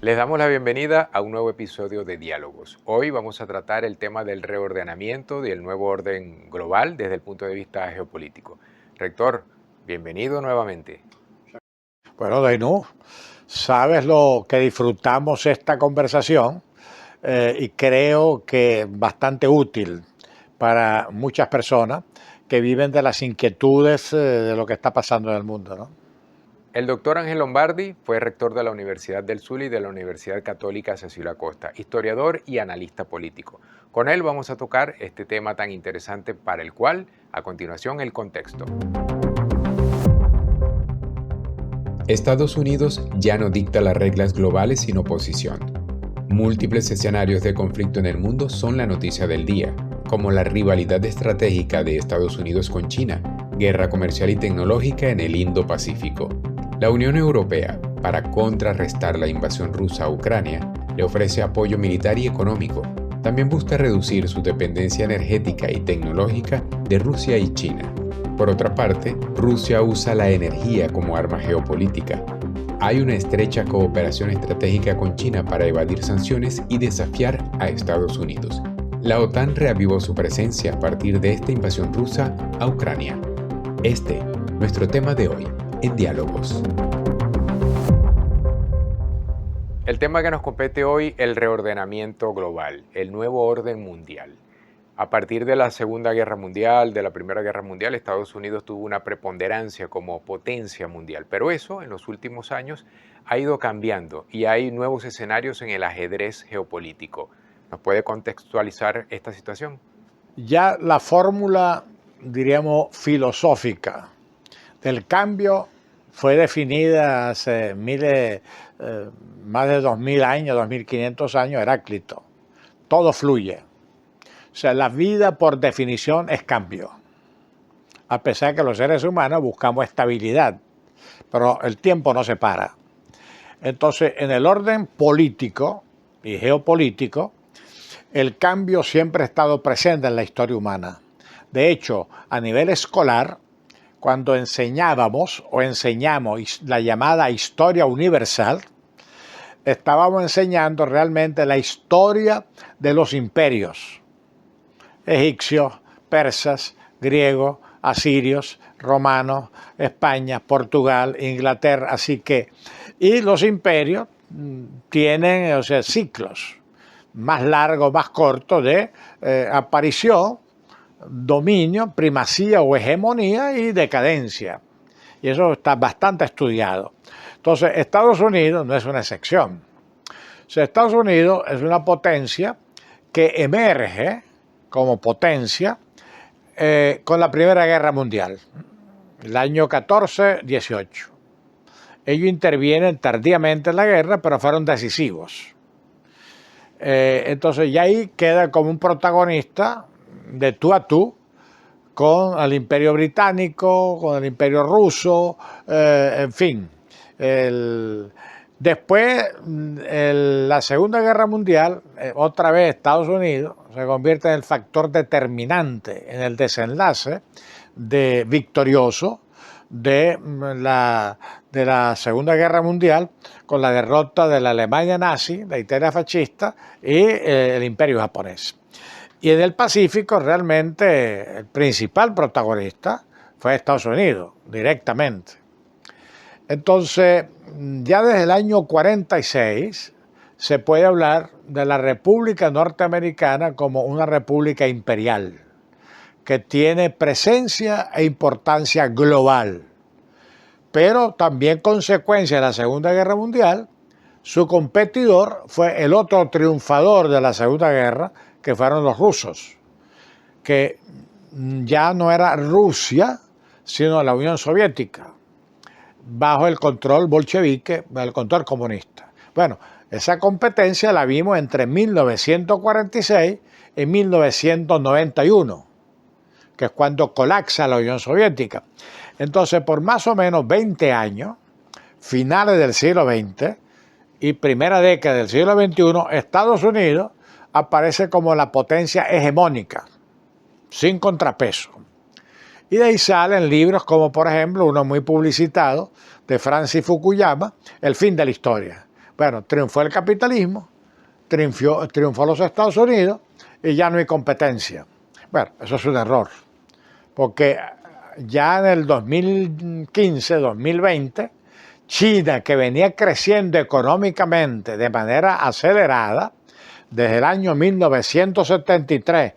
Les damos la bienvenida a un nuevo episodio de Diálogos. Hoy vamos a tratar el tema del reordenamiento y el nuevo orden global desde el punto de vista geopolítico. Rector, bienvenido nuevamente. Bueno, Dainú, sabes lo que disfrutamos esta conversación y creo que bastante útil para muchas personas que viven de las inquietudes de lo que está pasando en el mundo, ¿no? El doctor Ángel Lombardi fue rector de la Universidad del Zulia y de la Universidad Católica Cecilio Acosta, historiador y analista político. Con él vamos a tocar este tema tan interesante para el cual, a continuación, el contexto. Estados Unidos ya no dicta las reglas globales sin oposición. Múltiples escenarios de conflicto en el mundo son la noticia del día, como la rivalidad estratégica de Estados Unidos con China, guerra comercial y tecnológica en el Indo-Pacífico. La Unión Europea, para contrarrestar la invasión rusa a Ucrania, le ofrece apoyo militar y económico. También busca reducir su dependencia energética y tecnológica de Rusia y China. Por otra parte, Rusia usa la energía como arma geopolítica. Hay una estrecha cooperación estratégica con China para evadir sanciones y desafiar a Estados Unidos. La OTAN reavivó su presencia a partir de esta invasión rusa a Ucrania. Nuestro tema de hoy, en Diálogos. El tema que nos compete hoy, el reordenamiento global, el nuevo orden mundial. A partir de la Segunda Guerra Mundial, de la Primera Guerra Mundial, Estados Unidos tuvo una preponderancia como potencia mundial, pero eso en los últimos años ha ido cambiando y hay nuevos escenarios en el ajedrez geopolítico. ¿Nos puede contextualizar esta situación? Ya la fórmula, diríamos, filosófica del cambio fue definida hace más de 2000 años, 2500 años, Heráclito. Todo fluye. O sea, la vida por definición es cambio. A pesar de que los seres humanos buscamos estabilidad, pero el tiempo no se para. Entonces, en el orden político y geopolítico, el cambio siempre ha estado presente en la historia humana. De hecho, a nivel escolar, cuando enseñábamos o enseñamos la llamada historia universal, estábamos enseñando realmente la historia de los imperios. Egipcios, persas, griegos, asirios, romanos, España, Portugal, Inglaterra, así que, y los imperios tienen, ciclos, más largos, más cortos de aparición, dominio, primacía o hegemonía y decadencia. Y eso está bastante estudiado. Entonces, Estados Unidos no es una excepción. O sea, Estados Unidos es una potencia que emerge como potencia con la Primera Guerra Mundial, el año 14-18. Ellos intervienen tardíamente en la guerra, pero fueron decisivos. Entonces ya ahí queda como un protagonista de tú a tú con el Imperio Británico, con el Imperio Ruso, en fin. Después, la Segunda Guerra Mundial, otra vez Estados Unidos se convierte en el factor determinante en el desenlace victorioso de la Segunda Guerra Mundial, con la derrota de la Alemania nazi, la Italia fascista y el Imperio japonés. Y en el Pacífico realmente el principal protagonista fue Estados Unidos, directamente. Entonces, ya desde el año 46 se puede hablar de la República Norteamericana como una república imperial, que tiene presencia e importancia global. Pero también consecuencia de la Segunda Guerra Mundial, su competidor fue el otro triunfador de la Segunda Guerra, que fueron los rusos, que ya no era Rusia, sino la Unión Soviética, bajo el control bolchevique, el control comunista. Bueno, esa competencia la vimos entre 1946 y 1991, que es cuando colapsa la Unión Soviética. Entonces, por más o menos 20 años, finales del siglo XX y primera década del siglo XXI, Estados Unidos aparece como la potencia hegemónica, sin contrapeso. Y de ahí salen libros como, por ejemplo, uno muy publicitado de Francis Fukuyama, El fin de la historia. Bueno, triunfó el capitalismo, triunfó los Estados Unidos y ya no hay competencia. Bueno, eso es un error, porque ya en el 2015, 2020, China, que venía creciendo económicamente de manera acelerada desde el año 1973,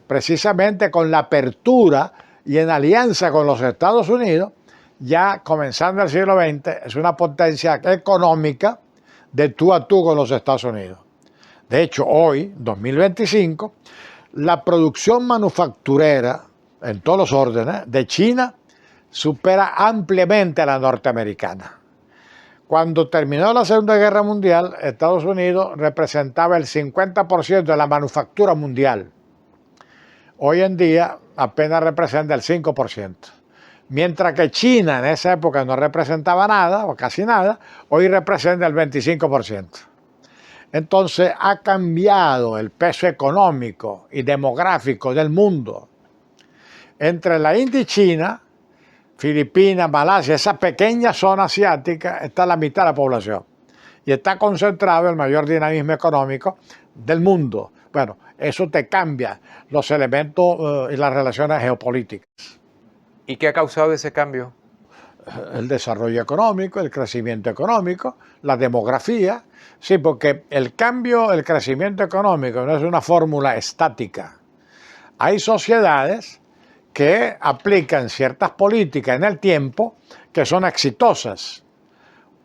precisamente con la apertura y en alianza con los Estados Unidos, ya comenzando el siglo XX, es una potencia económica de tú a tú con los Estados Unidos. De hecho, hoy, 2025, la producción manufacturera en todos los órdenes de China supera ampliamente a la norteamericana. Cuando terminó la Segunda Guerra Mundial, Estados Unidos representaba el 50% de la manufactura mundial. Hoy en día apenas representa el 5%. Mientras que China en esa época no representaba nada, o casi nada, hoy representa el 25%. Entonces ha cambiado el peso económico y demográfico del mundo. Entre la India y China, Filipinas, Malasia, esa pequeña zona asiática, está la mitad de la población. Y está concentrado el mayor dinamismo económico del mundo. Bueno, eso te cambia los elementos y las relaciones geopolíticas. ¿Y qué ha causado ese cambio? El desarrollo económico, el crecimiento económico, la demografía. Sí, porque el cambio, el crecimiento económico no es una fórmula estática. Hay sociedades que aplican ciertas políticas en el tiempo que son exitosas.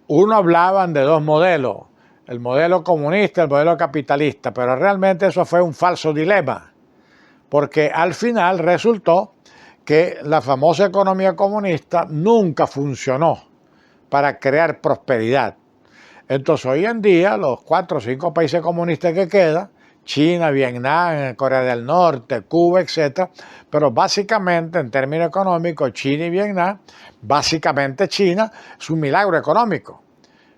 Uno hablaban de dos modelos, el modelo comunista y el modelo capitalista, pero realmente eso fue un falso dilema, porque al final resultó que la famosa economía comunista nunca funcionó para crear prosperidad. Entonces hoy en día los 4 o 5 países comunistas que quedan, China, Vietnam, Corea del Norte, Cuba, etc. Pero básicamente en términos económicos, China y Vietnam, básicamente China es un milagro económico,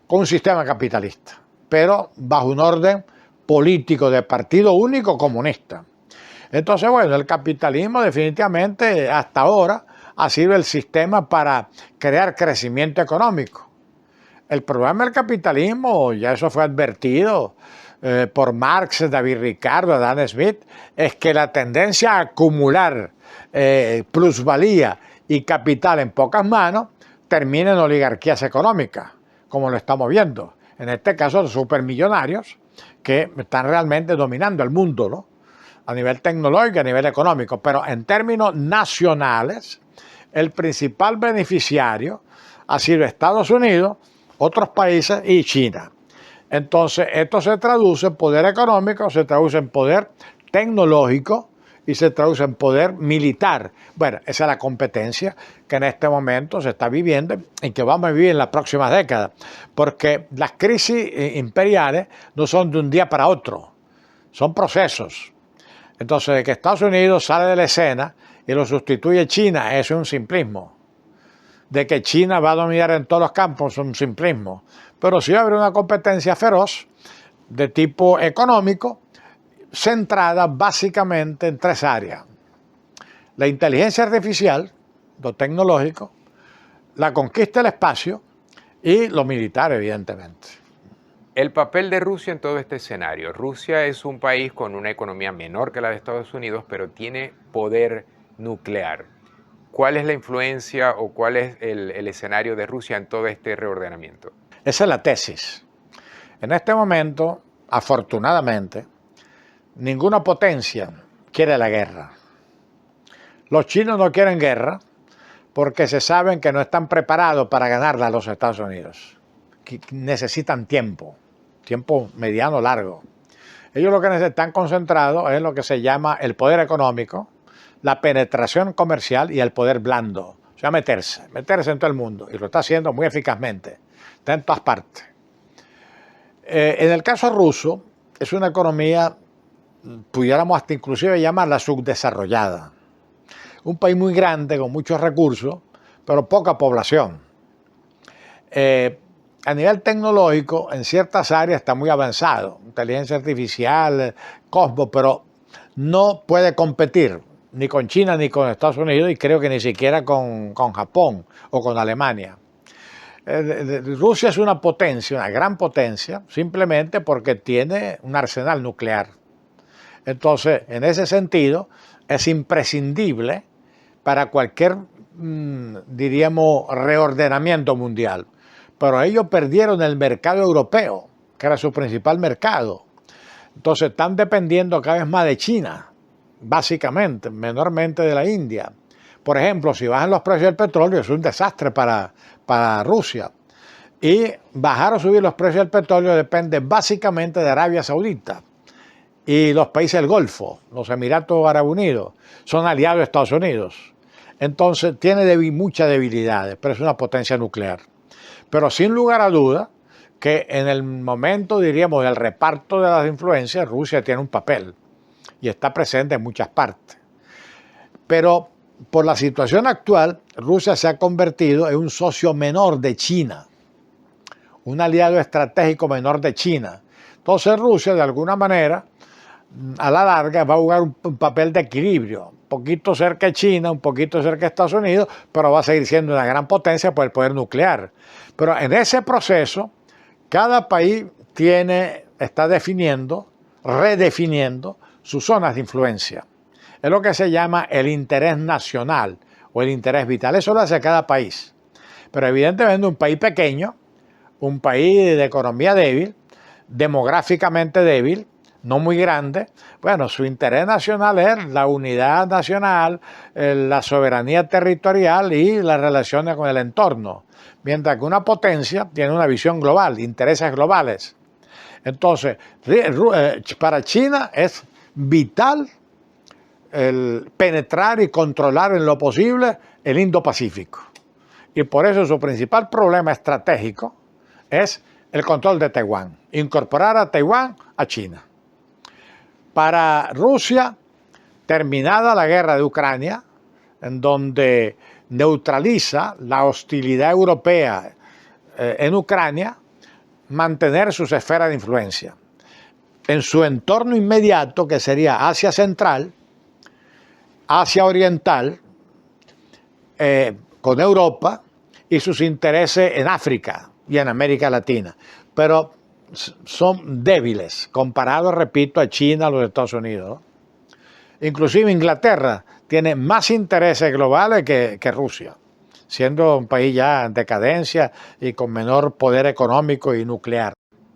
con un sistema capitalista, pero bajo un orden político de partido único comunista. Entonces, bueno, el capitalismo definitivamente hasta ahora ha sido el sistema para crear crecimiento económico. El problema del capitalismo, ya eso fue advertido por Marx, David Ricardo, Adam Smith, es que la tendencia a acumular plusvalía y capital en pocas manos termina en oligarquías económicas, como lo estamos viendo. En este caso, los supermillonarios que están realmente dominando el mundo, ¿no? A nivel tecnológico y a nivel económico, pero en términos nacionales, el principal beneficiario ha sido Estados Unidos, otros países y China. Entonces, esto se traduce en poder económico, se traduce en poder tecnológico y se traduce en poder militar. Bueno, esa es la competencia que en este momento se está viviendo y que vamos a vivir en las próximas décadas, porque las crisis imperiales no son de un día para otro, son procesos. Entonces, de que Estados Unidos sale de la escena y lo sustituye China, eso es un simplismo. De que China va a dominar en todos los campos, es un simplismo. Pero sí va a haber una competencia feroz de tipo económico, centrada básicamente en 3 áreas. La inteligencia artificial, lo tecnológico, la conquista del espacio y lo militar, evidentemente. El papel de Rusia en todo este escenario. Rusia es un país con una economía menor que la de Estados Unidos, pero tiene poder nuclear. ¿Cuál es la influencia o cuál es el escenario de Rusia en todo este reordenamiento? Esa es la tesis. En este momento, afortunadamente, ninguna potencia quiere la guerra. Los chinos no quieren guerra porque se saben que no están preparados para ganarla a los Estados Unidos. Que necesitan tiempo mediano, largo. Ellos lo que están concentrados es en lo que se llama el poder económico, la penetración comercial y el poder blando. O sea, meterse en todo el mundo. Y lo está haciendo muy eficazmente. Está en todas partes. En el caso ruso, es una economía, pudiéramos hasta inclusive llamarla subdesarrollada. Un país muy grande, con muchos recursos, pero poca población. A nivel tecnológico, en ciertas áreas está muy avanzado. Inteligencia artificial, cosmos, pero no puede competir ni con China ni con Estados Unidos y creo que ni siquiera con Japón o con Alemania. Rusia es una potencia, una gran potencia, simplemente porque tiene un arsenal nuclear. Entonces, en ese sentido, es imprescindible para cualquier, diríamos, reordenamiento mundial. Pero ellos perdieron el mercado europeo, que era su principal mercado. Entonces, están dependiendo cada vez más de China, básicamente, menormente de la India. Por ejemplo, si bajan los precios del petróleo, es un desastre para Rusia. Y bajar o subir los precios del petróleo depende básicamente de Arabia Saudita y los países del Golfo, los Emiratos Árabes Unidos, son aliados de Estados Unidos. Entonces tiene muchas debilidades, pero es una potencia nuclear. Pero sin lugar a duda que en el momento, diríamos, del reparto de las influencias, Rusia tiene un papel y está presente en muchas partes. Pero por la situación actual, Rusia se ha convertido en un socio menor de China, un aliado estratégico menor de China. Entonces Rusia, de alguna manera, a la larga va a jugar un papel de equilibrio, un poquito cerca de China, un poquito cerca de Estados Unidos, pero va a seguir siendo una gran potencia por el poder nuclear. Pero en ese proceso, cada país está redefiniendo sus zonas de influencia. Es lo que se llama el interés nacional o el interés vital. Eso lo hace cada país. Pero evidentemente un país pequeño, un país de economía débil, demográficamente débil, no muy grande, bueno, su interés nacional es la unidad nacional, la soberanía territorial y las relaciones con el entorno. Mientras que una potencia tiene una visión global, intereses globales. Entonces, para China es vital el penetrar y controlar en lo posible el Indo-Pacífico. Y por eso su principal problema estratégico es el control de Taiwán, incorporar a Taiwán a China. Para Rusia, terminada la guerra de Ucrania, en donde neutraliza la hostilidad europea en Ucrania, mantener sus esferas de influencia. En su entorno inmediato, que sería Asia Central, Asia Oriental, con Europa y sus intereses en África y en América Latina. Pero son débiles comparados, repito, a China, a los Estados Unidos. Inclusive Inglaterra tiene más intereses globales que Rusia, siendo un país ya en decadencia y con menor poder económico y nuclear.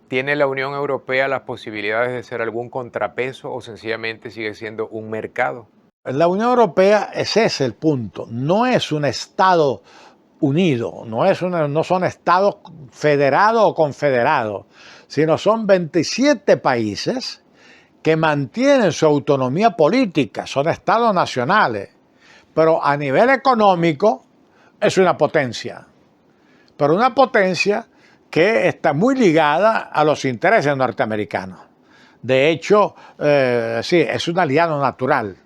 ¿Tiene la Unión Europea las posibilidades de ser algún contrapeso o sencillamente sigue siendo un mercado? La Unión Europea, ese es el punto, no es un Estado unido, no son estados federados o confederados, sino son 27 países que mantienen su autonomía política, son estados nacionales, pero a nivel económico es una potencia, pero una potencia que está muy ligada a los intereses norteamericanos. De hecho, sí, es un aliado natural,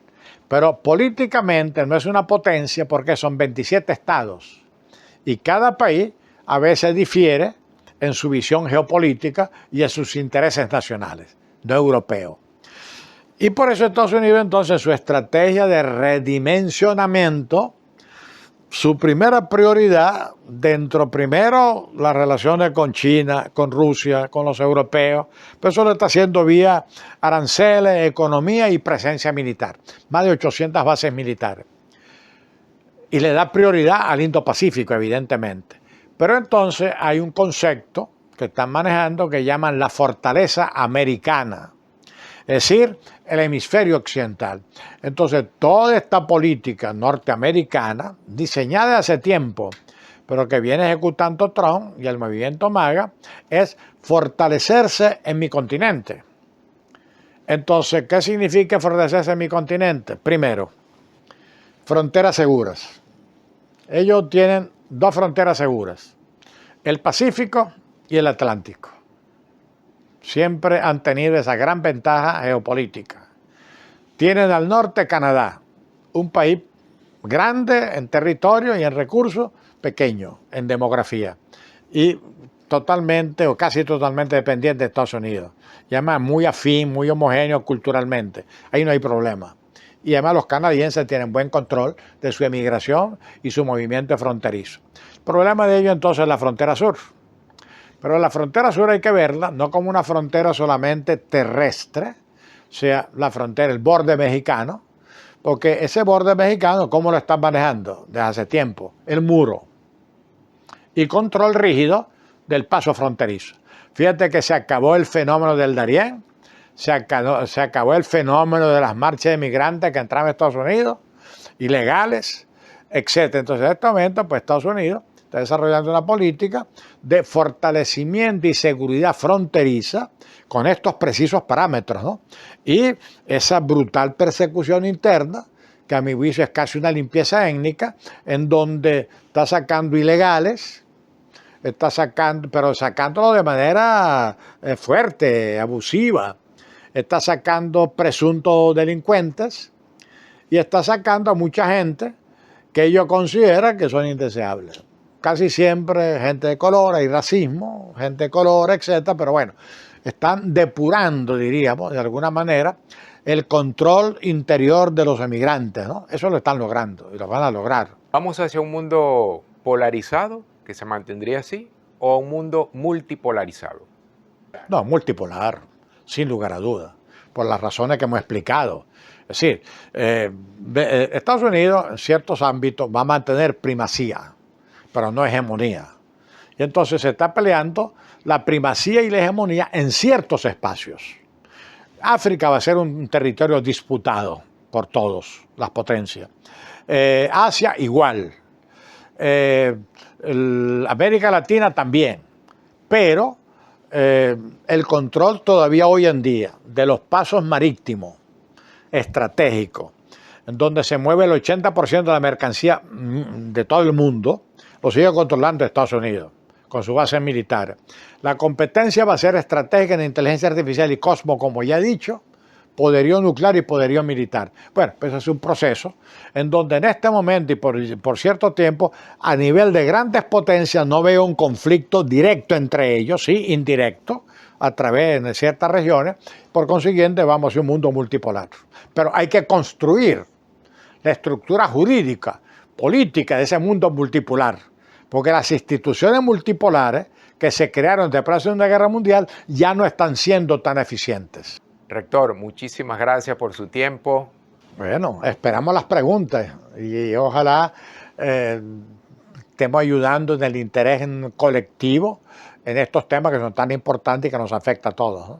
pero políticamente no es una potencia porque son 27 estados. Y cada país a veces difiere en su visión geopolítica y en sus intereses nacionales, no europeos. Y por eso Estados Unidos, entonces, su estrategia de redimensionamiento, su primera prioridad, primero las relaciones con China, con Rusia, con los europeos, pero eso lo está haciendo vía aranceles, economía y presencia militar, más de 800 bases militares. Y le da prioridad al Indo-Pacífico, evidentemente. Pero entonces hay un concepto que están manejando que llaman la fortaleza americana, es decir, el hemisferio occidental. Entonces, toda esta política norteamericana, diseñada hace tiempo, pero que viene ejecutando Trump y el movimiento MAGA, es fortalecerse en mi continente. Entonces, ¿qué significa fortalecerse en mi continente? Primero, fronteras seguras. Ellos tienen dos fronteras seguras, el Pacífico y el Atlántico. Siempre han tenido esa gran ventaja geopolítica. Tienen al norte Canadá, un país grande en territorio y en recursos, pequeño en demografía y totalmente o casi totalmente dependiente de Estados Unidos. Y además muy afín, muy homogéneo culturalmente. Ahí no hay problema. y además los canadienses tienen buen control de su emigración y su movimiento fronterizo. El problema de ello entonces es la frontera sur. Pero la frontera sur hay que verla no como una frontera solamente terrestre, o sea, la frontera, el borde mexicano, porque ese borde mexicano, ¿cómo lo están manejando desde hace tiempo? El muro y control rígido del paso fronterizo. Fíjate que se acabó el fenómeno del Darién, se acabó el fenómeno de las marchas de migrantes que entraban a Estados Unidos, ilegales, etc. Entonces, en este momento, pues Estados Unidos está desarrollando una política de fortalecimiento y seguridad fronteriza con estos precisos parámetros, ¿no? Y esa brutal persecución interna, que a mi juicio es casi una limpieza étnica, en donde está sacando ilegales, está sacando, pero sacándolo de manera fuerte, abusiva, está sacando presuntos delincuentes y está sacando a mucha gente que ellos consideran que son indeseables. Casi siempre gente de color, hay racismo, gente de color, etcétera, pero bueno, están depurando, diríamos, de alguna manera, el control interior de los emigrantes, ¿no? Eso lo están logrando y lo van a lograr. ¿Vamos hacia un mundo polarizado, que se mantendría así, o un mundo multipolarizado? No, multipolar, sin lugar a dudas, por las razones que hemos explicado. Es decir, Estados Unidos en ciertos ámbitos va a mantener primacía, pero no hegemonía. Y entonces se está peleando la primacía y la hegemonía en ciertos espacios. África va a ser un territorio disputado por todos, las potencias. Asia igual. América Latina también. Pero el control todavía hoy en día de los pasos marítimos estratégicos, en donde se mueve el 80% de la mercancía de todo el mundo, lo sigue controlando Estados Unidos, con sus bases militares. La competencia va a ser estratégica en inteligencia artificial y cosmo, como ya he dicho, poderío nuclear y poderío militar. Bueno, pues es un proceso en donde en este momento y por cierto tiempo, a nivel de grandes potencias, no veo un conflicto directo entre ellos, sí, indirecto, a través de ciertas regiones. Por consiguiente, vamos hacia un mundo multipolar. Pero hay que construir la estructura jurídica, política de ese mundo multipolar, porque las instituciones multipolares que se crearon después de la Segunda Guerra Mundial ya no están siendo tan eficientes. Rector, muchísimas gracias por su tiempo. Bueno, esperamos las preguntas y ojalá estemos ayudando en el interés colectivo en estos temas que son tan importantes y que nos afectan a todos, ¿no?